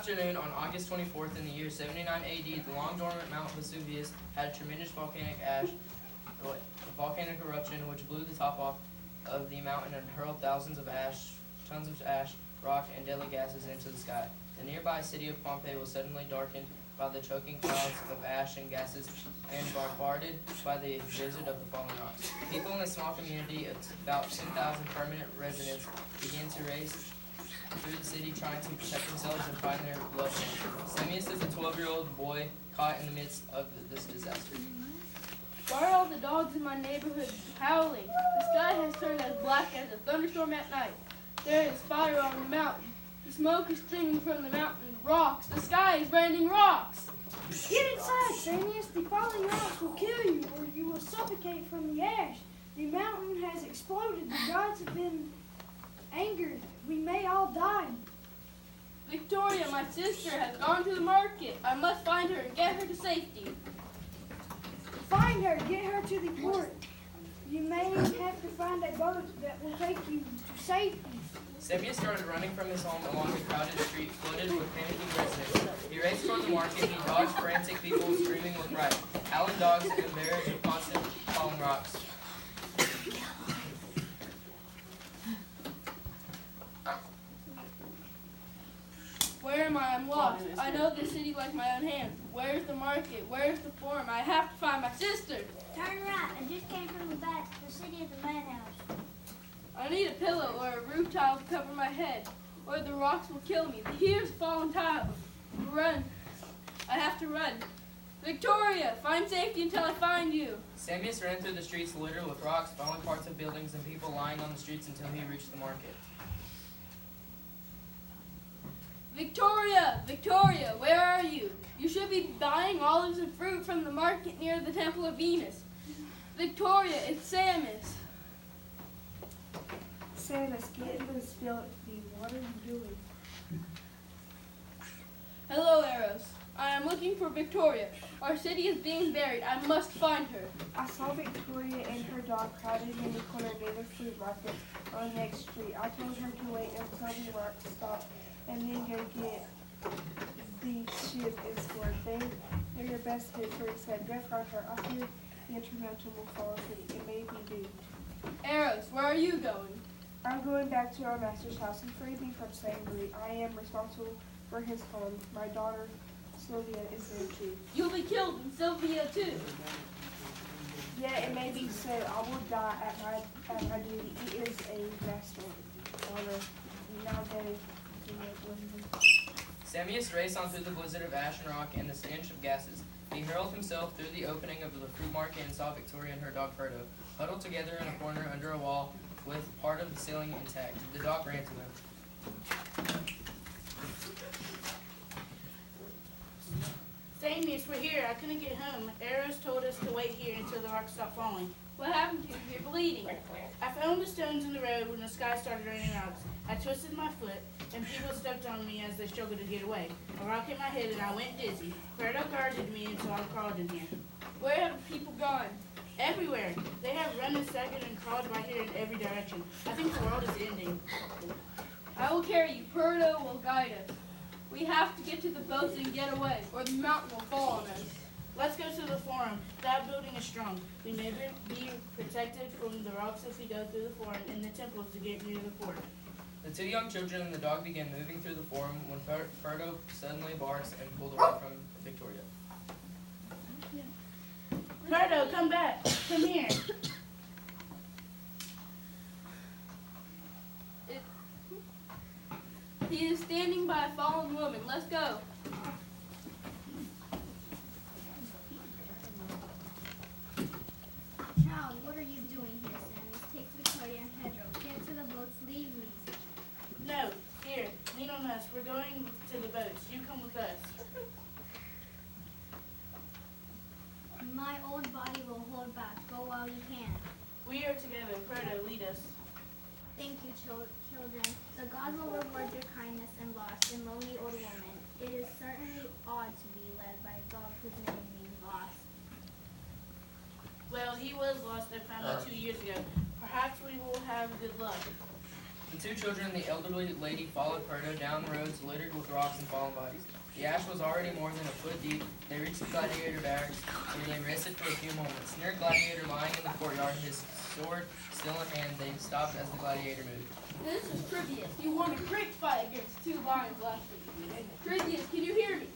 afternoon on August 24th in the year 79 AD, the long-dormant Mount Vesuvius had a tremendous volcanic eruption which blew the top off of the mountain and hurled tons of ash, rock, and deadly gases into the sky. The nearby city of Pompeii was suddenly darkened by the choking clouds of ash and gases and bombarded by the blizzard of the falling rocks. People in the small community of about 10,000 permanent residents began to race through the city trying to protect themselves and find their loved ones. Samius is a 12-year-old boy caught in the midst of this disaster. Why are all the dogs in my neighborhood howling? The sky has turned as black as a thunderstorm at night. There is fire on the mountain. The smoke is streaming from the mountain. Rocks. The sky is raining rocks. Get inside, Samius. The falling rocks will kill you, or you will suffocate from the ash. The mountain has exploded. The gods have been angered. We may all die. Victoria, my sister, has gone to the market. I must find her and get her to safety. Find her. Get her to the port. You may have to find a boat that will take you to safety. Samius started running from his home along the crowded street flooded with panicking residents. He raced toward the market. He dodged frantic people screaming with fright, howling dogs, and a barrage of constant falling rocks. Where am I? I'm lost. I know this city like my own hand. Where's the market? Where's the forum? I have to find my sister. Turn right. I just came from the back. The city of the madhouse. I need a pillow or a roof tile to cover my head, or the rocks will kill me. Here's fallen tile. Run. I have to run. Victoria, find safety until I find you. Samius ran through the streets littered with rocks, falling parts of buildings, and people lying on the streets until he reached the market. Victoria! Victoria, where are you? You should be buying olives and fruit from the market near the Temple of Venus. Victoria, it's Samus. Samus, get into the spill. What are you doing? Hello, Eros. I am looking for Victoria. Our city is being buried. I must find her. I saw Victoria and her dog crowded in the corner near the fruit market on the next street. I told her to wait until the rocks stopped and then go get the ship and sword. They're your best hit, Victoria said. Go find her. I fear the intervention will fall asleep. It may be doomed. Eros, where are you going? I'm going back to our master's house. He freed me from slavery. I am responsible for his home. My daughter, Sylvia, is there too. You'll be killed, and Sylvia too. Yeah, it may be so. I will die at my duty. It is a master honor. Now go to him. Samius raced on through the blizzard of ash and rock and the stench of gases. He hurled himself through the opening of the fruit market and saw Victoria and her dog Frodo, huddled together in a corner under a wall with part of the ceiling intact. The dog ran to them. Samius, we're here. I couldn't get home. Eros told us to wait here until the rocks stopped falling. What happened to you? You're bleeding. I found the stones in the road when the sky started raining rocks. I twisted my foot, and people stepped on me as they struggled to get away. A rock hit my head, and I went dizzy. Frodo guarded me until I crawled in here. Where have people gone? Everywhere. They have run and staggered and crawled right here in every direction. I think the world is ending. I will carry you. Frodo will guide us. We have to get to the boats and get away, or the mountain will fall on us. Let's go to the forum. That building is strong. We may be protected from the rocks if we go through the forum and the temples to get near the fort. The two young children and the dog began moving through the forum when Frodo suddenly barks and pulled away from Victoria. Frodo, come back. Come here. He is standing by a fallen woman. Let's go. Child, what are you doing here, Samus? Take Victoria and Pedro. Get to the boats. Leave me. No, here. Lean on us. We're going to the boats. You come with us. My old body will hold back. Go while you can. We are together. Frodo, lead us. Thank you, children. The gods will reward your kindness and loss in lonely old woman. It is certainly odd to be led by a dog whose name means lost. Well, he was lost. I found out 2 years ago. Perhaps we will have good luck. The two children and the elderly lady followed Perdo down the roads littered with rocks and fallen bodies. The ash was already more than a foot deep. They reached the gladiator barracks, where they rested for a few moments. Near a gladiator lying in the courtyard, his sword still in hand, they stopped as the gladiator moved. This is Trivius. You won a great fight against 2 lions last week. Trivius, can you hear me?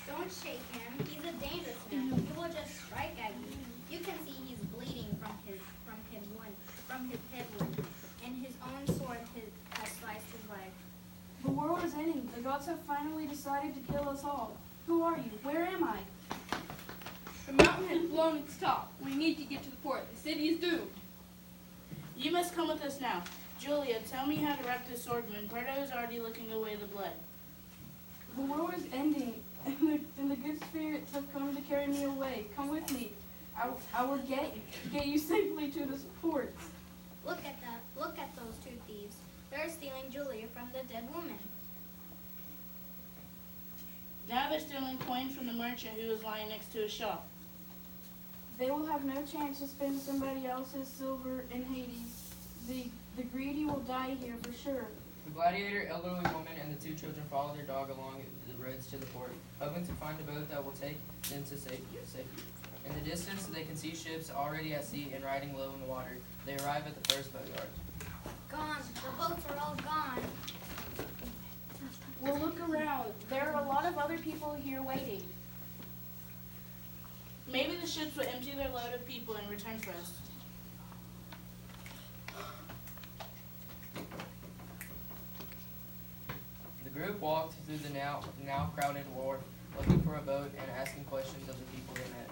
Don't shake him. He's a dangerous man. He will just strike at you. You can see he's bleeding from his head wound, and his own sword has sliced his leg. The world is ending. The gods have finally decided to kill us all. Who are you? Where am I? The mountain has blown its top. We need to get to the port. The city is doomed. You must come with us now. Julia, tell me how to wrap this sword wound. Perdo is already looking away the blood. The world is ending, and the good spirits have come to carry me away. Come with me. I will get you safely to the port. Look at that. Look at those 2 thieves. They're stealing Julia from the dead woman. Now they're stealing coins from the merchant who was lying next to his shop. They will have no chance to spend somebody else's silver in Hades. The greedy will die here for sure. The gladiator, elderly woman, and the 2 children follow their dog along the roads to the port, hoping to find a boat that will take them to safety. In the distance, they can see ships already at sea and riding low in the water. They arrive at the first boatyard. Gone. The boats are all gone. We'll look around. There are a lot of other people here waiting. Maybe the ships will empty their load of people and return for us. The group walked through the now crowded wharf, looking for a boat and asking questions of the people they met.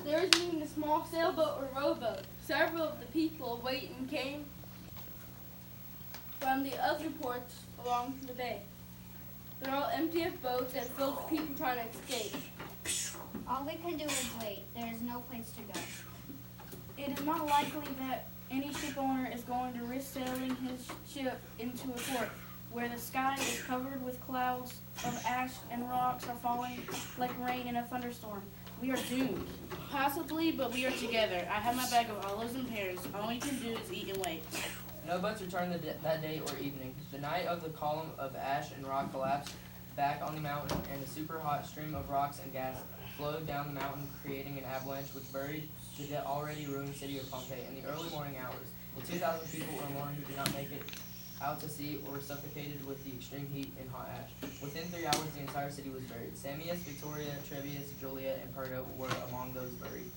There isn't even a small sailboat or rowboat. Several of the people waiting came from the other ports along the bay. They're all empty of boats and filled with people trying to escape. All we can do is wait. There is no place to go. It is not likely that any ship owner is going to risk sailing his ship into a port where the sky is covered with clouds of ash and rocks are falling like rain in a thunderstorm. We are doomed. Possibly, but we are together. I have my bag of olives and pears. All we can do is eat and wait. No boats returned that day or evening. The night of the column of ash and rock collapsed back on the mountain, and a super hot stream of rocks and gas flowed down the mountain, creating an avalanche which buried the already ruined city of Pompeii in the early morning hours. The 2,000 people or more who did not make it out to sea or were suffocated with the extreme heat and hot ash. Within 3 hours, the entire city was buried. Samius, Victoria, Trevius, Julia, and Perdo were among those buried.